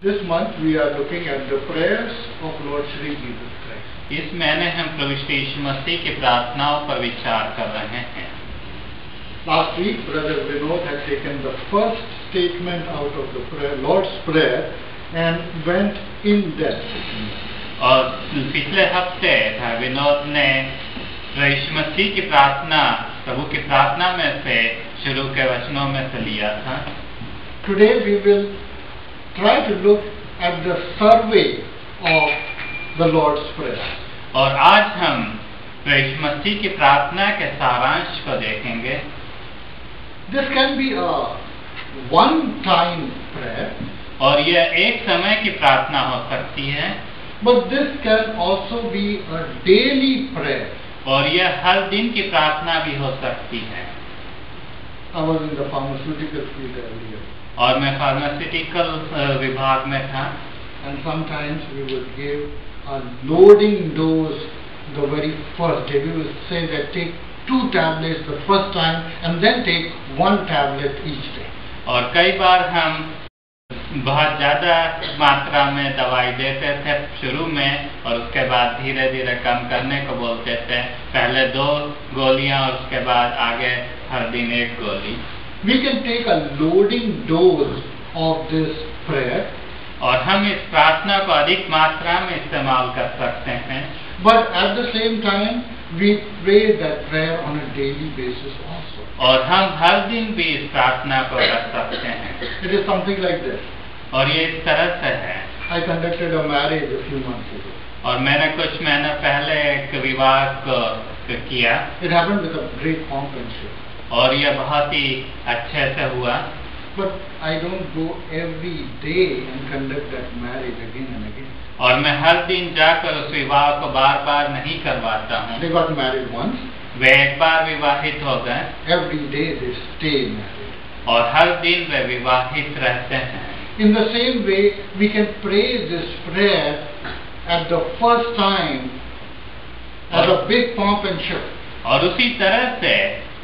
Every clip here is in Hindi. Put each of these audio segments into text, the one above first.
This month we are looking at the prayers of Lord Shri Jesus Christ. इस महीने हम प्रभु श्री यीशु मसीह की प्रार्थनाओं पर विचार कर रहे हैं। Last week, Brother Vinod had taken the first statement out of the prayer, Lord's Prayer, and went in depth. और पिछले हफ्ते विनोद ने प्रभु यीशु मसीह की प्रार्थना प्रभु की प्रार्थना में से शुरू के वचनों में से लिया था। Today we will try to look at the survey of the Lord's Prayer. और आज हम प्रभु यीशु मसीह की प्रार्थना के सारांश को देखेंगे। This can be a one-time prayer, और यह एक समय की प्रार्थना हो सकती है, but this can also be a daily prayer. और यह हर दिन की प्रार्थना भी हो सकती है। I was in the pharmaceutical field earlier, और मैं फार्मास्यूटिकल विभाग में था, and sometimes we would give a loading dose the very first day. We would say that take 2 tablets the first time and then take 1 tablet each day. और कई बार हम बहुत ज़्यादा मात्रा में दवाई देते थे शुरू में, और उसके बाद धीरे धीरे कम करने को बोलते थे। पहले 2 गोलियां और उसके बाद आगे हर दिन 1 गोली। We can take a loading dose of this prayer, और हम इस प्रार्थना को अधिक मात्रा में इस्तेमाल कर सकते हैं, but at the same time we pray that prayer on a daily basis also. और हम हर दिन भी इस प्रार्थना को कर सकते हैं। It is something like this. और ये इस तरह से है। I conducted a marriage a few months ago. और मैंने कुछ महीने पहले एक विवाह को किया, It happened with a great pomp and show. और यह बहुत ही अच्छे से हुआ। But I don't go every day and conduct that marriage again and again. और मैं हर दिन जाकर उस विवाह को बार बार नहीं करवाता हूँ। They got married once. वे एक बार विवाहित हो गए, Every day they stay married. और हर दिन वे विवाहित रहते हैं। In the same way, we can pray this prayer at the first time as a big pomp and show. और उसी तरह से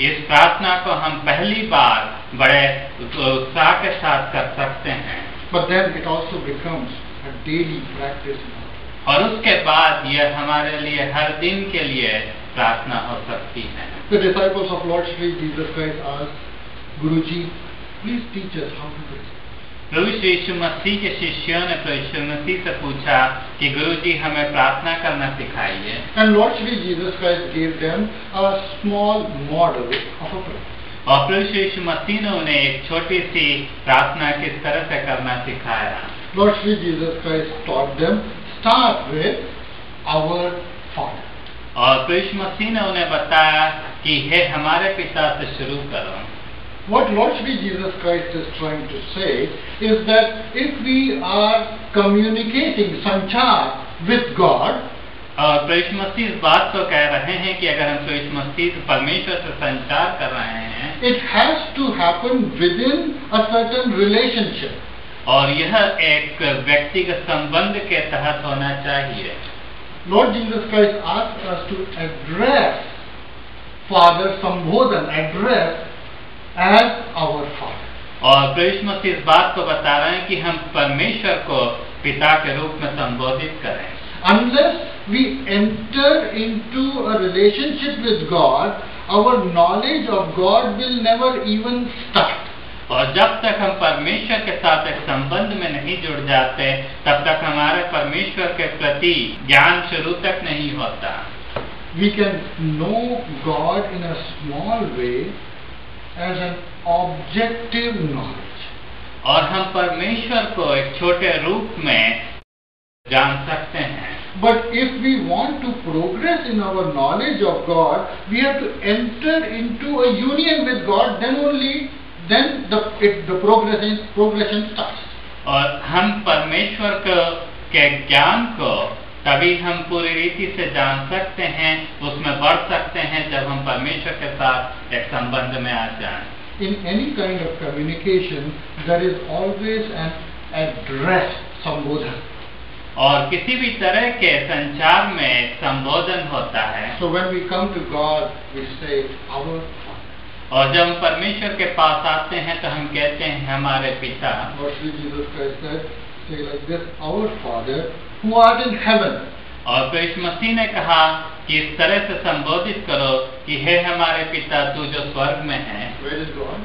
इस प्रार्थना को हम पहली बार बड़े उत्साह के साथ कर सकते हैं। But then it also becomes a daily practice now. और उसके बाद यह हमारे लिए हर दिन के लिए प्रार्थना हो सकती है। The disciples of Lord Shri Jesus Christ asked, Guruji, please teach us how to pray. प्रभु श्री यीशु मसीह के शिष्यों ने प्रभु यीशु मसीह से पूछा कि गुरुजी हमें प्रार्थना करना सिखाइए। And Lord Shri Jesus Christ gave them a small model of a prayer. और प्रभु श्री यीशु मसीह ने उन्हें एक छोटी सी प्रार्थना किस तरह से करना सिखाया। Lord Shri Jesus Christ taught them, start with our Father. और प्रभु यीशु मसीह ने उन्हें बताया कि हे हमारे पिता से शुरू करो। What Lord Shri Jesus Christ is trying to say is that if we are communicating sanchar with God, और प्रभु यीशु मसीह इस बात को कह रहे हैं कि अगर हम प्रभु यीशु मसीह से परमेश्वर से संचार कर रहे हैं, it has to happen within a certain relationship. और यह एक व्यक्तिगत संबंध के तहत होना चाहिए। Lord Jesus Christ asked us to address Father Sambodhan, address as our Father. और प्रभु यीशु मसीह इस बात को बता रहे हैं कि हम परमेश्वर को पिता के रूप में संबोधित करें। Unless we enter into a relationship with God, our knowledge of God will never even start. और जब तक हम परमेश्वर के साथ एक संबंध में नहीं जुड़ जाते, तब तक हमारे परमेश्वर के प्रति ज्ञान शुरू तक नहीं होता। We can know God in a small way as an objective knowledge. और हम परमेश्वर को एक छोटे रूप में जान सकते हैं। But if we want to progress in our knowledge of God, we have to enter into a union with God. Then the progression starts. और हम परमेश्वर के ज्ञान को तभी हम पूरी रीति से जान सकते हैं, उसमें बढ़ सकते हैं जब हम परमेश्वर के साथ एक संबंध में आ जाएं। In any kind of communication, there is always an address, sambodhan. और किसी भी तरह के संचार में संबोधन होता है। So when we come to God, we say our Father. और जब हम परमेश्वर के पास आते हैं तो हम कहते हैं हमारे पिता। Lord Jesus Christ said, say like this, Our Father who art in heaven. और तो यीशु मसीह ने कहा कि इस तरह से संबोधित करो कि हे हमारे पिता तू जो स्वर्ग में है। Where is God?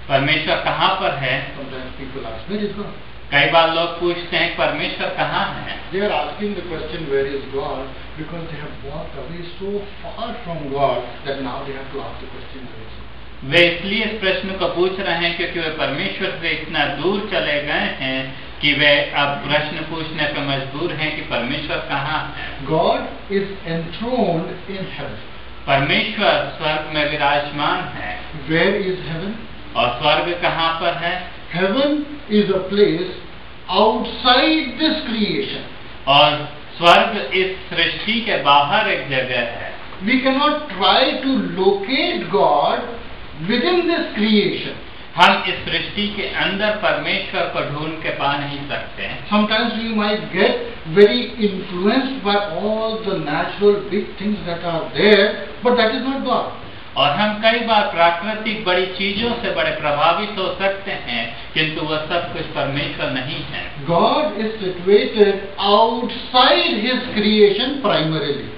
परमेश्वर कहाँ पर है? Sometimes people ask, where is God? कई बार लोग पूछते हैं परमेश्वर कहाँ है? They are asking the question, where is God? Because they have walked away so far from God that now they have to ask the question, where is God? वे इसलिए इस प्रश्न को पूछ रहे हैं क्योंकि वे परमेश्वर से इतना दूर चले गए हैं कि वे अब प्रश्न पूछने पर मजबूर हैं कि परमेश्वर कहाँ है। God is enthroned in heaven. परमेश्वर स्वर्ग में विराजमान है। Where is heaven? और स्वर्ग कहाँ पर है? Heaven is a place outside this creation. और स्वर्ग इस सृष्टि के बाहर एक जगह है। We cannot try to locate God within this creation. हम इस सृष्टि के अंदर परमेश्वर को ढूंढ के पा नहीं सकते। Sometimes we might get very influenced by all the natural big things that are there, but that is not God. और हम कई बार प्राकृतिक बड़ी चीजों से बड़े प्रभावित हो सकते हैं, किंतु वह सब कुछ परमेश्वर नहीं है। God is situated outside His creation primarily.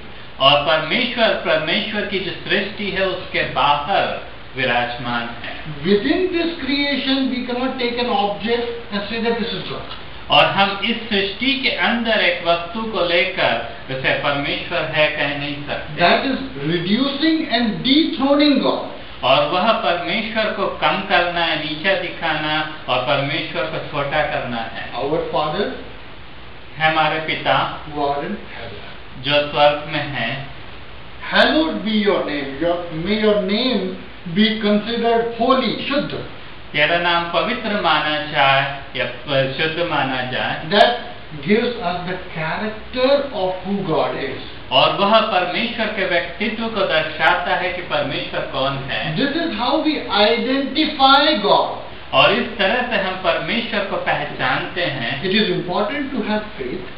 और परमेश्वर की जो सृष्टि है उसके बाहर विराजमान है। Within this creation, we cannot take an object and say that this is God. और हम इस सृष्टि के अंदर एक वस्तु को लेकर उसे परमेश्वर है कह नहीं सकते। That is reducing and dethroning God. और वह परमेश्वर को कम करना है, नीचा दिखाना और परमेश्वर को छोटा करना है। Our Father, हमारे पिता who are in heaven, जो स्वर्ग में है, hallowed be your name. May your name be considered holy, शुद्ध. तेरा नाम पवित्र माना जाए या शुद्ध माना जाए। That gives us the character of who God is. और वह परमेश्वर के व्यक्तित्व को दर्शाता है कि परमेश्वर कौन है। This is how we identify God. और इस तरह से हम परमेश्वर को पहचानते हैं। It is important to have faith.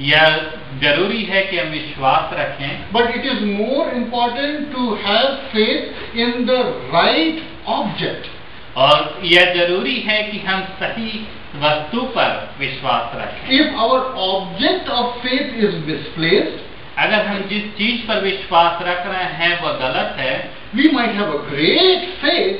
यह जरूरी है कि हम विश्वास रखें। But it is more important to have faith in the right object. और यह जरूरी है कि हम सही वस्तु पर विश्वास रखें। If our object of faith is misplaced, अगर हम जिस चीज पर विश्वास रख रहे हैं वह गलत है, we might have a great faith,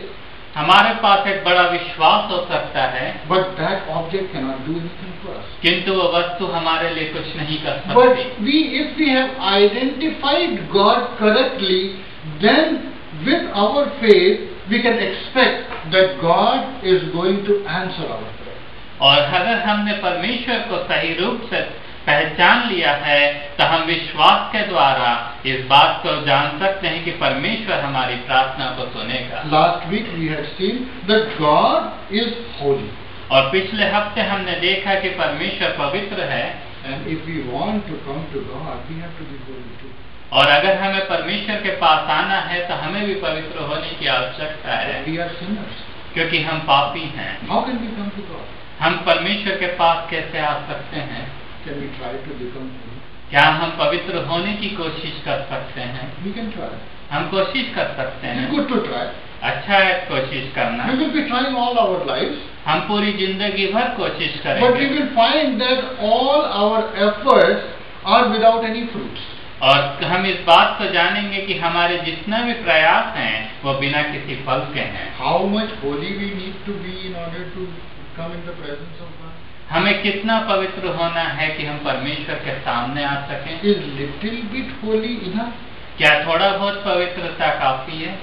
हमारे पास एक बड़ा विश्वास हो सकता है, but that object cannot do anything for us. किंतु वह वस्तु हमारे लिए कुछ नहीं कर But सकती। if we have identified God correctly, then with our faith we can expect that God is going to answer our prayer. और अगर हमने परमेश्वर को सही रूप से पहचान लिया है तो हम विश्वास के द्वारा इस बात को जान सकते हैं कि परमेश्वर हमारी प्रार्थना को सुनेगा। Last week we had seen that God is holy. और पिछले हफ्ते हमने देखा कि परमेश्वर पवित्र है। And if we want to come to God, we have to be holy too. और अगर हमें परमेश्वर के पास आना है तो हमें भी पवित्र होने की आवश्यकता है, We are sinners. क्योंकि हम पापी हैं। How can we come to God? हम परमेश्वर के पास कैसे आ सकते हैं? Can we try to become holy? क्या हम पवित्र होने की कोशिश कर सकते हैं? We can try. हम कोशिश कर सकते It's हैं। good to try. अच्छा है कोशिश करना। We will be trying all our lives, हम पूरी जिंदगी भर कोशिश but we करेंगे will find that all our efforts are without any fruits. और हम इस बात को जानेंगे कि हमारे जितना भी प्रयास हैं वो बिना किसी फल के हैं। How much holy we need to be in order to come in the presence of God? हमें कितना पवित्र होना है कि हम परमेश्वर के सामने आ सकें? Is little bit holy enough? क्या थोड़ा बहुत पवित्रता काफी है?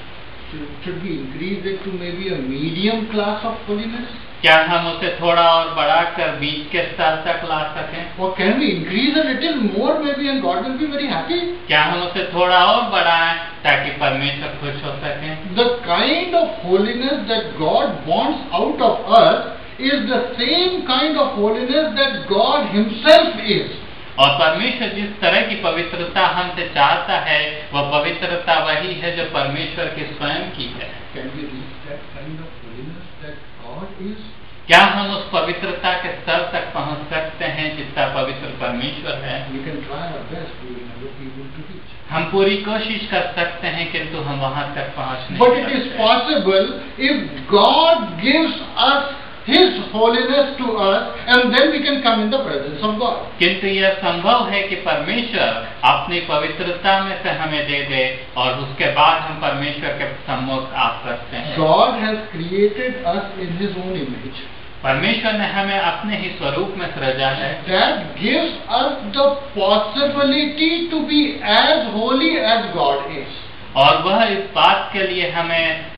Should we increase it to maybe a medium class of holiness? क्या हम उसे थोड़ा और बढ़ाकर बीच के स्तर तक ला सकें? Or can we increase a little more maybe and God will be very happy? क्या हम उसे थोड़ा और बढ़ाएं ताकि परमेश्वर खुश हो सकें? The kind of holiness that God wants out of us is the same kind of holiness that God Himself is. और परमेश्वर जिस तरह की पवित्रता हमसे चाहता है वह पवित्रता वही है जो परमेश्वर की स्वयं की है। Can we reach that kind of holiness that God is? क्या हम उस पवित्रता के स्तर तक पहुंच सकते हैं जितना पवित्र परमेश्वर है? We can try our best, we will never be able to reach. हम पूरी कोशिश कर सकते हैं किंतु हम वहां तक पहुंच नहीं But it is सकते। possible if God gives us His holiness to us, and then we can come in the presence of God. किंतु यह संभव है कि परमेश्वर अपनी पवित्रता में से हमें दे दे और उसके बाद हम परमेश्वर के सम्मुख आ सकते हैं। God has created us in His own image. परमेश्वर ने हमें अपने ही स्वरूप में सृजा है। That gives us the possibility to be as holy as God is. और वह इस बात के लिए हमें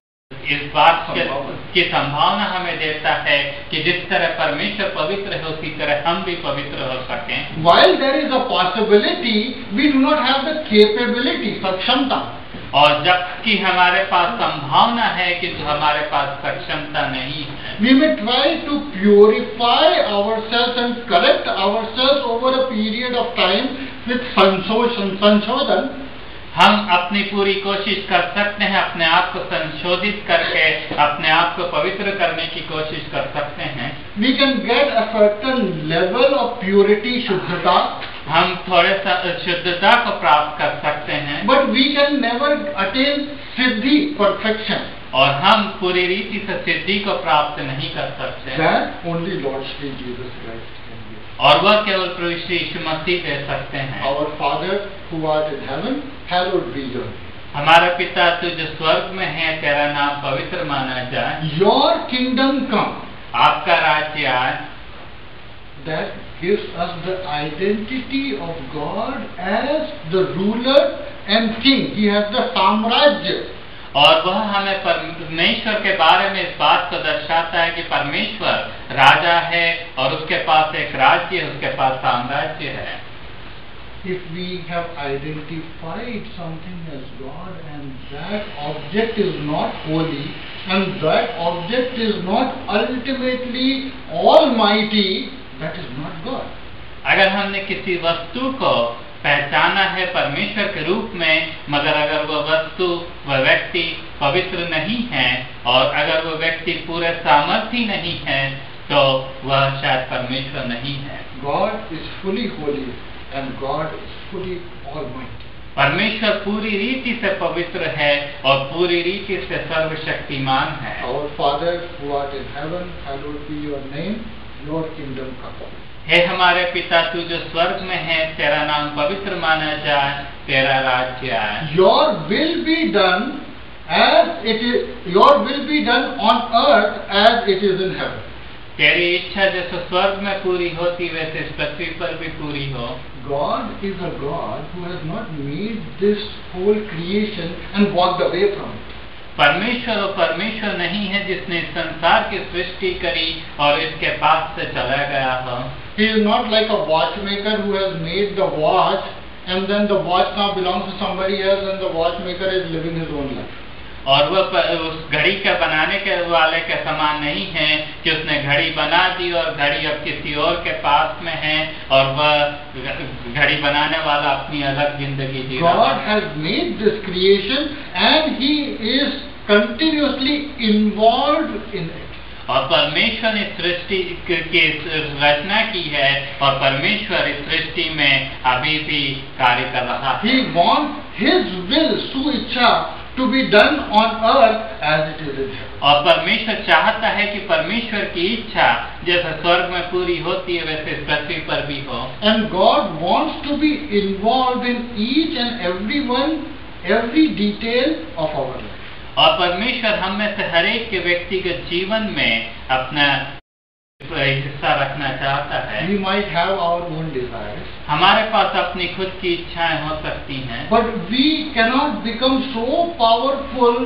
इस बात की संभावना हमें देता है कि जिस तरह परमेश्वर पवित्र है उसी तरह हम भी पवित्र हो सकें। While there is a possibility, we do not have the capability, सक्षमता। और जबकि हमारे पास संभावना है कि हमारे पास सक्षमता नहीं है। We may try to purify ourselves and correct ourselves over a period of time with संशोधन। हम अपनी पूरी कोशिश कर सकते हैं, अपने आप को संशोधित करके अपने आप को पवित्र करने की कोशिश कर सकते हैं। We can get a certain level of purity, शुद्धता। हम थोड़े सा शुद्धता को प्राप्त कर सकते हैं। But we can never attain Siddhi, perfection। और हम पूरी रीति से सिद्धि को प्राप्त नहीं कर सकते। That only Lord Shri Jesus Christ can give. और वह केवल प्रभु श्री यीशु मसीह दे सकते हैं। Our Father who art in heaven, hallowed be your name. हमारा पिता तू जो स्वर्ग में है, तेरा नाम पवित्र माना जाए। Your kingdom come. आपका राज्य आए। That gives us the identity of God as the ruler and king. He has the साम्राज्य। और वह हमें परमेश्वर के बारे में इस बात को दर्शाता है कि परमेश्वर राजा है और उसके पास एक राज्य है, उसके पास साम्राज्य है। If we have identified something as God and that object is not holy and that object is not ultimately almighty, that is not God. अगर हमने किसी वस्तु को पहचाना है परमेश्वर के रूप में, मगर अगर वह वस्तु वह व्यक्ति पवित्र नहीं है और अगर वह व्यक्ति पूरे सामर्थ्य नहीं है तो वह शायद परमेश्वर नहीं है। God is fully holy and God is fully almighty. परमेश्वर पूरी रीति से पवित्र है और पूरी रीति से सर्वशक्तिमान है। Our Father who art in heaven, hallowed be your name, your kingdom come. हे हमारे पिता तू जो स्वर्ग में है, तेरा नाम पवित्र माना जाए, तेरा राज्य आए। Your will be done as it is. Your will be done on earth as it is in heaven. तेरी इच्छा जैसे स्वर्ग में पूरी होती वैसे इस पृथ्वी पर भी पूरी हो। God is a God who has not made this whole creation and walked away from it. परमेश्वर नहीं है जिसने संसार की सृष्टि करी और इसके पास से चला गया हो। He is not like a watchmaker who has made the watch and then the watch now belongs to somebody else and the watchmaker is living his own life. और वह उस घड़ी के बनाने के वाले के समान नहीं है कि उसने घड़ी बना दी और घड़ी अब किसी और के पास में है और वह घड़ी बनाने वाला अपनी अलग जिंदगी जी रहा है। God has made this creation and He is continuously involved in it. और परमेश्वर ने सृष्टि की रचना की है और परमेश्वर इस सृष्टि में अभी भी कार्य कर रहा है। He wants His will, सुइच्छा, to be done on earth as it is in heaven. और परमेश्वर चाहता है कि परमेश्वर की इच्छा जैसे स्वर्ग में पूरी होती है वैसे इस पृथ्वी पर भी हो। And God wants to be involved in each and every detail of our life. और परमेश्वर हम में से हर एक के व्यक्तिगत जीवन में अपना हिस्सा रखना चाहता है। We might have our own desires. हमारे पास अपनी खुद की इच्छाएं हो सकती हैं। But we cannot become so powerful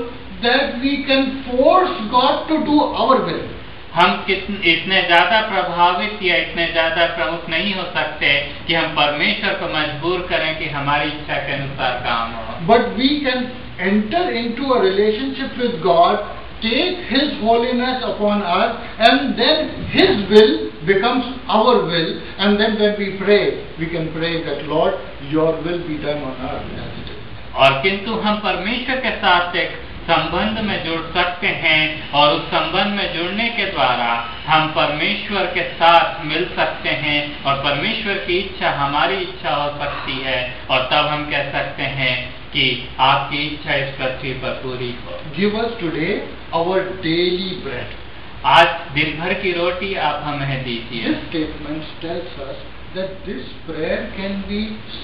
that we can force God to do our will. हम इतने ज्यादा प्रभावित या इतने ज्यादा प्रमुख नहीं हो सकते कि हम परमेश्वर को मजबूर करें कि हमारी इच्छा के अनुसार काम हो। But we can enter into a relationship with God, take His holiness upon us, and then His will becomes our will, and then when we pray, we can pray that Lord, Your will be done on earth as it is. और किंतु हम परमेश्वर के साथ एक संबंध में जुड़ सकते हैं और उस संबंध में जुड़ने के द्वारा हम परमेश्वर के साथ मिल सकते हैं और परमेश्वर की इच्छा हमारी इच्छा हो सकती है और तब हम कह सकते हैं कि आपकी इच्छा इस पृथ्वी पर पूरी हो। Give us today our daily bread. आज दिन भर की रोटी आप हमें दीजिए। This statement tells us that this prayer can be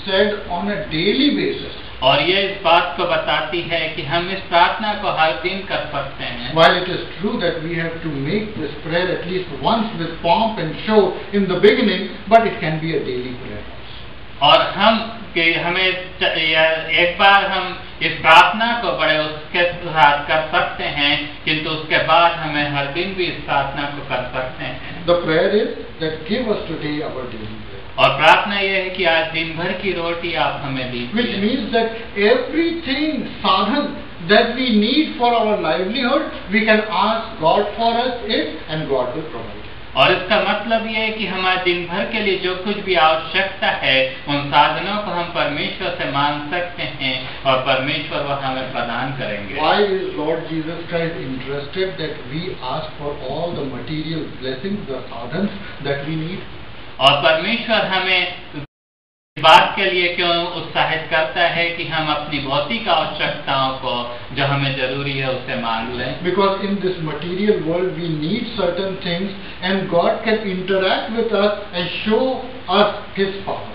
said on a daily basis. और ये इस बात को बताती है कि हम इस प्रार्थना को हर दिन कर सकते हैं। While it is true that we have to make this prayer at least once with pomp and show in the beginning, but it can be a daily prayer. और हमें एक बार हम इस प्रार्थना को बड़े उसके साथ कर सकते हैं, किंतु उसके बाद हमें हर दिन भी इस प्रार्थना को कर सकते हैं। The prayer is that give us today our daily bread. और प्रार्थना यह है कि आज दिन भर की रोटी आप हमें दीजिए। Which means that everything sadhan that we need for our livelihood, we can ask God for us it and God will provide. और इसका मतलब ये है कि हमारे दिन भर के लिए जो कुछ भी आवश्यकता है, उन साधनों को हम परमेश्वर से मांग सकते हैं और परमेश्वर वह हमें प्रदान करेंगे। Why is Lord Jesus Christ interested that we ask for all the material blessings, the sadhans that we need? और परमेश्वर हमें बात के लिए क्यों उत्साहित करता है कि हम अपनी भौतिक आवश्यकताओं को जो हमें जरूरी है उसे मांग लें? Because in this material world we need certain things and God can interact with us and show us His power.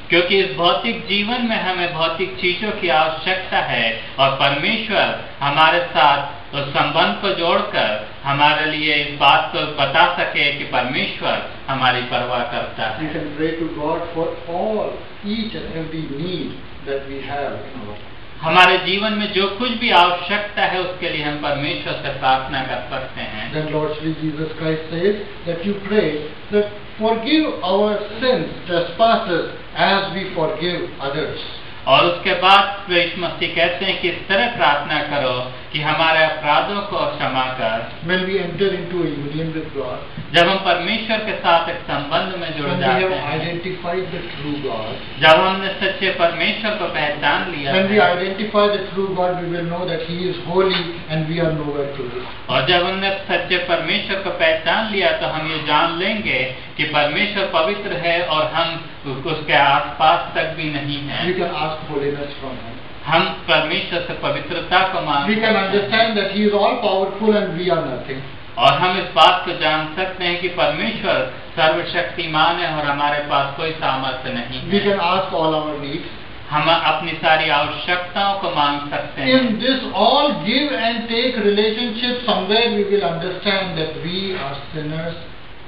क्योंकि इस भौतिक जीवन में हमें भौतिक चीजों की आवश्यकता है और परमेश्वर हमारे साथ उस संबंध को जोड़कर हमारे लिए इस बात को बता सके कि परमेश्वर हमारी परवाह करता है। We can pray to God for all, each and every need that we have in our life. हमारे जीवन में जो कुछ भी आवश्यकता है उसके लिए हम परमेश्वर से प्रार्थना कर सकते हैं। Then Lord Shri Jesus Christ says that you pray that forgive our sins, trespasses, as we forgive others. और उसके बाद यीशु मसीह कहते हैं कि इस तरह प्रार्थना करो कि हमारे अपराधों को क्षमा कर। When we enter into a union with God, जब हम परमेश्वर के साथ एक संबंध में जुड़ when we जाते have हैं, identified the true God, जब हमने सच्चे परमेश्वर को पहचान लिया when we है, identify the true God, we will know that He is holy and we are nowhere close. और जब हमने सच्चे परमेश्वर को पहचान लिया तो हम ये जान लेंगे कि परमेश्वर पवित्र है और हम उसके आसपास तक भी नहीं हैं। We can ask holiness from Him. हम परमेश्वर से पवित्रता को मांग We can सकते हैं understand that He is all powerful and we are nothing. और हम इस बात को जान सकते हैं कि परमेश्वर सर्वशक्तिमान है और हमारे पास कोई सामर्थ्य नहीं We है। can ask all our needs. हम अपनी सारी आवश्यकताओं को मांग सकते हैं। In this all give and take relationship, somewhere we will understand that we are sinners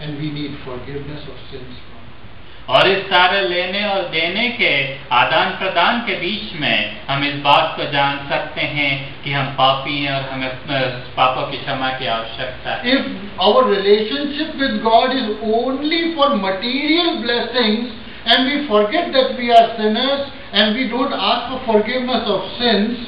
and we need forgiveness of sins. और इस सारे लेने और देने के आदान प्रदान के बीच में हम इस बात को जान सकते हैं कि हम पापी हैं और हमें पापों की क्षमा की आवश्यकता है। If our relationship with God is only for material blessings and we forget that we are sinners and we don't ask for forgiveness of sins,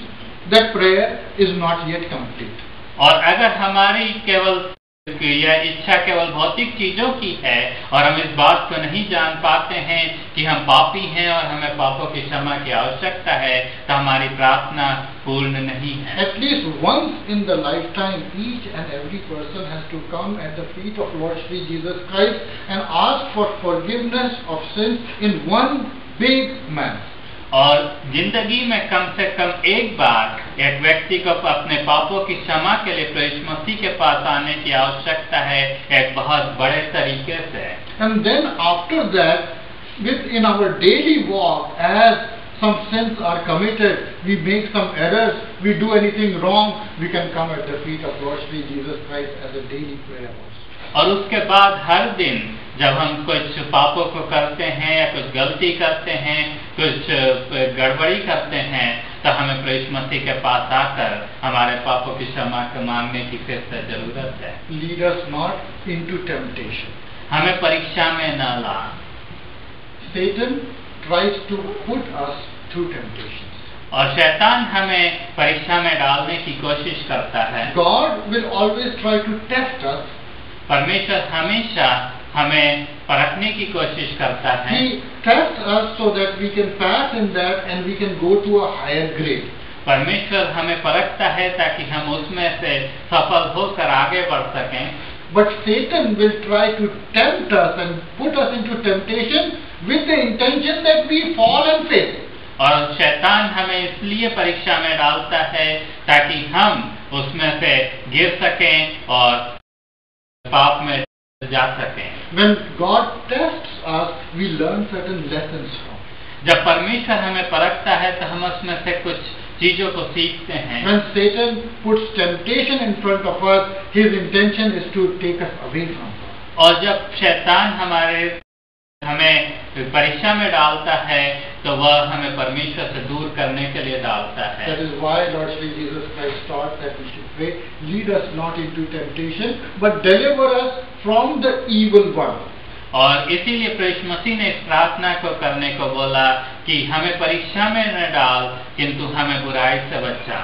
that prayer is not yet complete. और अगर हमारी केवल यह इच्छा केवल भौतिक चीजों की है और हम इस बात को नहीं जान पाते हैं कि हम पापी हैं और हमें पापों की क्षमा की आवश्यकता है, तो हमारी प्रार्थना पूर्ण नहीं है। At least once in the lifetime, each and every person has to come at the feet of Lord Shri Jesus Christ and ask for forgiveness of sins in one big manner. और जिंदगी में कम से कम एक बार एक व्यक्ति को अपने पापों की क्षमा के लिए प्रभु मसीह के पास आने की आवश्यकता है, एक बहुत बड़े तरीके से। And then after that, in our daily walk, as some sins are committed, we make some errors, we do anything wrong, we can come at the feet of Lord Shri Jesus Christ as a daily prayer also. और उसके बाद हर दिन जब हम कुछ पापों को करते हैं या कुछ गलती करते हैं, कुछ गड़बड़ी करते हैं, तो हमें प्रभु मसीह के पास आकर हमारे पापों की क्षमा मांगने की फिर से जरूरत है। Lead us not into temptation. हमें परीक्षा में न ला। Satan tries to put us through temptations. और शैतान हमें परीक्षा में डालने की कोशिश करता है। God will always try to test us. परमेश्वर हमेशा हमें परखने की कोशिश करता है। He tests us so that we can pass in that and we can go to a higher grade. परमेश्वर हमें परखता है ताकि हम उसमें से सफल होकर आगे बढ़ सकें। But Satan will try to tempt us and put us into temptation with the intention that we fall and fail. और शैतान हमें इसलिए परीक्षा में डालता है ताकि हम उसमें से गिर सकें और पाप में जा सकें। When God tests us, we learn certain lessons from. जब परमेश्वर हमें परखता है तो हम उसमें से कुछ चीजों को सीखते हैं। When Satan puts temptation in front of us, his intention is to take us away from God. और जब शैतान हमें परीक्षा में डालता है तो वह हमें परमेश्वर से दूर करने के लिए डालता है। That is why Lord Shri Jesus Christ taught that we should pray, lead us not into temptation, but deliver us from the evil one. और इसीलिए प्रभु मसीह ने इस प्रार्थना को करने को बोला कि हमें परीक्षा में न डाल, किंतु हमें बुराई से बचा।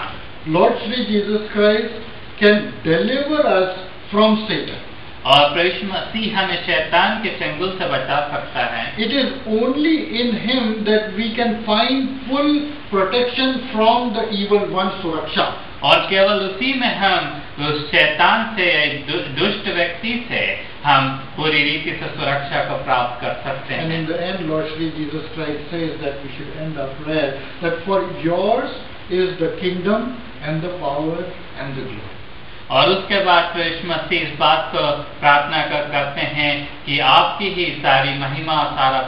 Lord Shri Jesus Christ can deliver us from Satan. और प्रभु मसीह हमें शैतान के चंगुल से बचा सकता है। It is only in Him that we can find full protection from the evil one, Suraksha. और केवल उसी में हम उस शैतान से, दुष्ट व्यक्ति से हम पूरी रीति से सुरक्षा को प्राप्त कर सकते हैं। And in the end, Lord Shri Jesus Christ says that we should end our prayer that for yours is the kingdom and the power and the glory. और उसके बाद प्रभु मसीह इस बात को प्रार्थना करते हैं कि आपकी ही सारी महिमा और सारा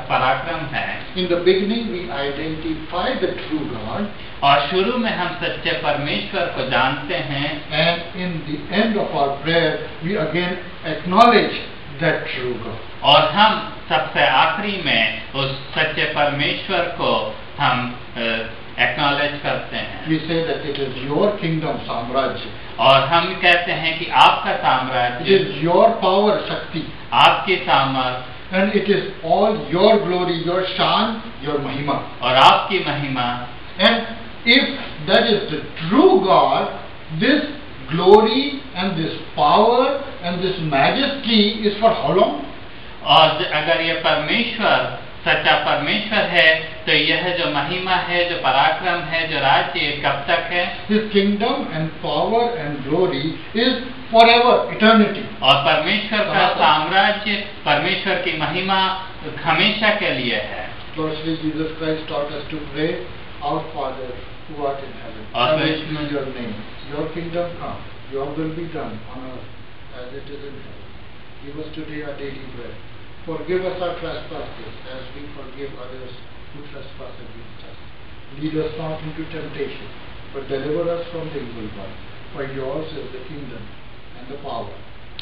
पराक्रम है। In the beginning, we identify the true God. और शुरू में हम सच्चे परमेश्वर को जानते हैं। And in the end of our prayer, we again acknowledge that true God. और हम सबसे आखिरी में उस सच्चे परमेश्वर को हम एक्नॉलेज करते हैं। We say that it is your kingdom, साम्राज्य. और हम कहते हैं कि आपका साम्राज्य, It is your power, शक्ति. आपकी सामर्थ, And it is all your glory, your shan, your mahima. और आपकी महिमा। And if that is the true God, this glory and this power and this majesty is for how long? और अगर ये परमेश्वर सच्चा परमेश्वर है तो यह जो महिमा है, जो पराक्रम है, जो राज्य कब तक है? His kingdom and power and glory is forever, eternity. और परमेश्वर का साम्राज्य, परमेश्वर की महिमा हमेशा के लिए है। Lord Shri Jesus Christ taught us to pray, Our Father who art in heaven, hallowed be your name. Your kingdom come, your will be done on earth as it is in heaven. Give us today our daily bread. Forgive us our trespasses as we forgive others who trespass against us. Lead us not into temptation, but deliver us from the evil one. For yours is the kingdom and the power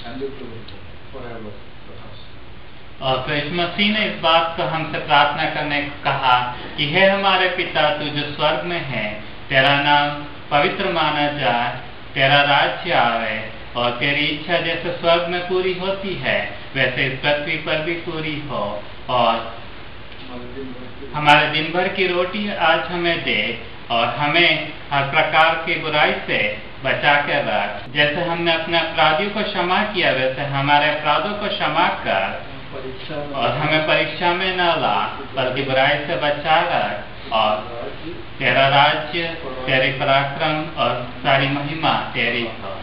and the glory forever with us. और प्रभु मसीह ने इस बात को हमसे प्रार्थना करने को कहा कि हे हमारे पिता, तू जो स्वर्ग में है, तेरा नाम पवित्र माना जाए, तेरा राज्य आवे और तेरी इच्छा जैसे स्वर्ग में पूरी होती है वैसे इस पृथ्वी पर भी पूरी हो। और हमारे दिन भर की रोटी आज हमें दे और हमें हर प्रकार की बुराई से बचा के रख। जैसे हमने अपने अपराधियों को क्षमा किया वैसे हमारे अपराधों को क्षमा कर, और हमें परीक्षा में न ला बल्कि बुराई से बचा रख। और तेरा राज्य, तेरी पराक्रम और सारी महिमा तेरी हो।